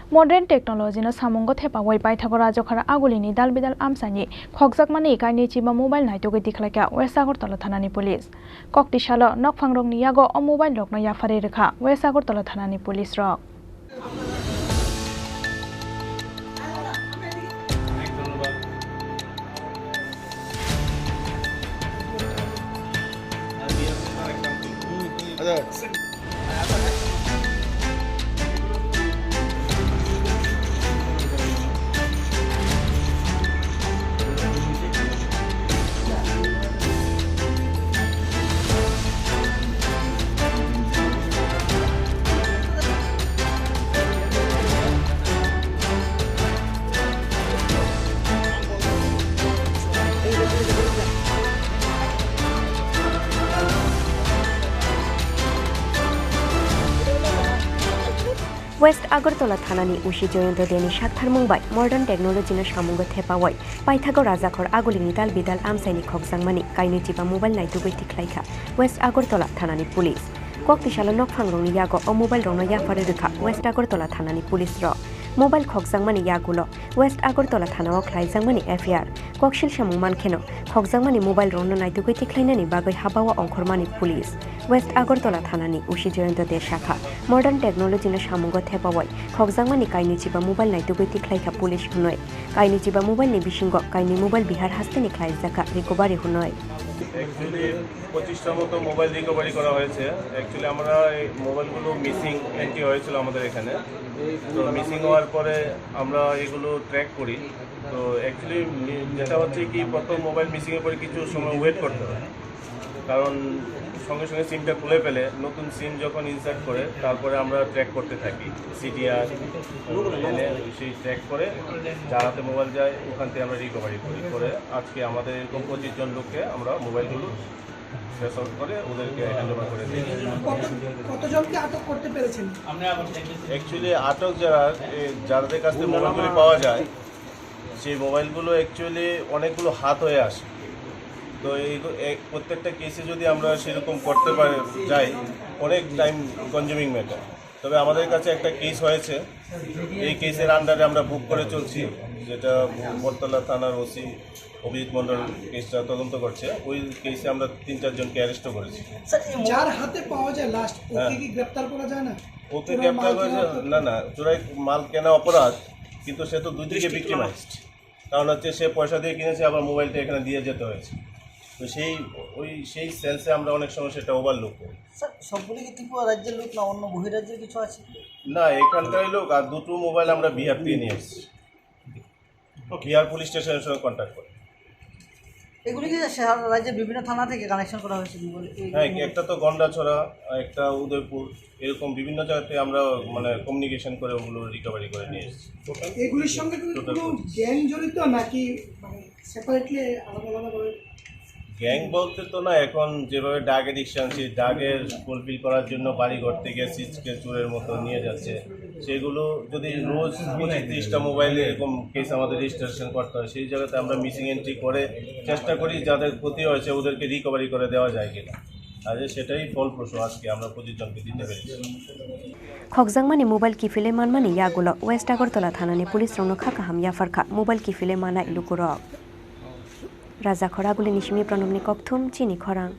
Modern technology no samungo thepa wai pai thagora jokhara agulini dalbidal amsani khokjakmani kaini chiba mobile naito ge dikhlaika West Agartala thanani police koktisalo nokphangrokni yago o mobile rokno yafare rekha West Agartala thanani police rok West Agartala thanani ushi joyendra deni shathar mungbai modern technology no samungo thepawai paithago rajakhor agulini dal bidal amsaini khokjangmani kaini chiba mobile naitugoi tikhlaika West Agartala thanani police koktisalo nokphangrongni yago o mobile rongno yafare rekha West Agartala thanani police ro mobile khokjangmani yagulo West Agartala thanao khlaijangmani FIR kokshil samungman kheno khokjangmani mobile rongno naitugoi tikhlainani bagai habawa ongkhormani police West Agartala thanani ushi joyendra de shakha modern technology no samungo thepawai khokjangmani kaini chiba mobile naitugoi tikhlaika police hunoi kaini chiba mobile ni bisingo kaini mobile bihar hasteni khlaijaka recovery hunoi Actually, 25টার মতো mobile recovery করা হয়েছে। Actually আমরা এই মোবাইলগুলো missing entry হয়েছিল আমাদের এখানে। তো missing হওয়ার পরে আমরা এগুলো ট্র্যাক করি। তো অ্যাকচুয়ালি যেটা হচ্ছে কি প্রথম মোবাইল মিসিংয়ের পরে কিছু সময় ওয়েট করতে হয়, কারণ সঙ্গে সঙ্গে সিমটা খুলে ফেলে নতুন সিম যখন ইনসার্ট করে তারপরে আমরা ট্র্যাক করতে থাকি সিটিআর এনে সেই ট্র্যাক করে যার হাতে মোবাইল যায় ওখান থেকে আমরা রিকভারি করি করে আজকে আমাদের এরকম 25 জন লোককে আমরা মোবাইলগুলো ট্রেস আউট করে ওদেরকে হ্যান্ডওভার করে দিই। কতজনকে আটক করতে পেরেছেন? অ্যাকচুয়ালি আটক যাদের কাছ থেকে মোবাইলগুলি পাওয়া যায় সেই মোবাইলগুলো অ্যাকচুয়ালি অনেকগুলো হাত হয়ে আসে। তো এই প্রত্যেকটা কেসে যদি আমরা সেরকম করতে যাই অনেক টাইম কনজিউমিং ম্যাটার। তবে আমাদের কাছে একটা কেস হয়েছে, এই কেসের আন্ডারে আমরা বুক করে চলছি, যেটা বটতলা থানার ওসি অভিজিৎ মণ্ডল কেসটা তদন্ত করছে। ওই কেসে আমরা 3-4 জনকে অ্যারেস্টও করেছি। যার হাতে পাওয়া যায় লাস্ট ওকে কি গ্রেফতার করা যায় না? ওকে গ্রেফতার করা যায় না, চোরাই মাল কেনা অপরাধ, কিন্তু সে তো দুই দিকে ভিক্টিমাইজড। কারণ হচ্ছে সে পয়সা দিয়ে কিনেছে, আবার মোবাইলটা এখানে দিয়ে যেতে হয়েছে। তো সেই সেন্সে আমরা অনেক সময় সেটা ওভারলুক করি। স্যার, সবগুলি কি ত্রিপুরা রাজ্যের লোক না অন্য বহিরাজ্যের কিছু আছে? না, এখানকারই লোক, আর দুটো মোবাইল আমরা বিহার থেকে নিয়ে এসেছি। বিহার পুলিশ স্টেশনের সঙ্গে কন্ট্যাক্ট করি। এগুলি কি রাজ্যের বিভিন্ন থানা থেকে কানেকশন করা হয়েছে? হ্যাঁ, একটা তো গন্ডাছড়া, একটা উদয়পুর, এরকম বিভিন্ন জায়গাতে আমরা মানে কমিউনিকেশন করে ওগুলো রিকভারি করে নিয়ে এসেছি। এগুলির সঙ্গে কোনো গ্যাং জড়িত নাকি সেপারেটলি আলাদা আলাদা করে? গ্যাং বলতে তো না, এখন যেভাবে ড্রাগ এডিকশন, সেই ড্রাগের ফুলফিল করার জন্য বাড়িঘর থেকে সিজকে চোরের মতো নিয়ে যাচ্ছে, সেগুলো যদি রোজ 25-30টা মোবাইলে এরকম কেস আমাদের রেজিস্ট্রেশন করতে হয়, সেই জায়গাতে আমরা মিসিং এন্ট্রি করে চেষ্টা করি যাদের ক্ষতি হয়েছে ওদেরকে রিকভারি করে দেওয়া যায় কিনা। আর সেটাই ফলপ্রসূ, আজকে আমরা 25 জনকে দিতে পেরেছি। খকজাংমানি মোবাইল কিফিলে মানমানি ইয়াগুলো ওয়েস্ট আগরতলা থানানি পুলিশ রংনো খাকা হাম ইয়াফারখা মোবাইল কিফিলে মানা ইলুকুরক রাজা খরাগুলি নিশিমি প্রণবনি ককথুম চিনি খরাং।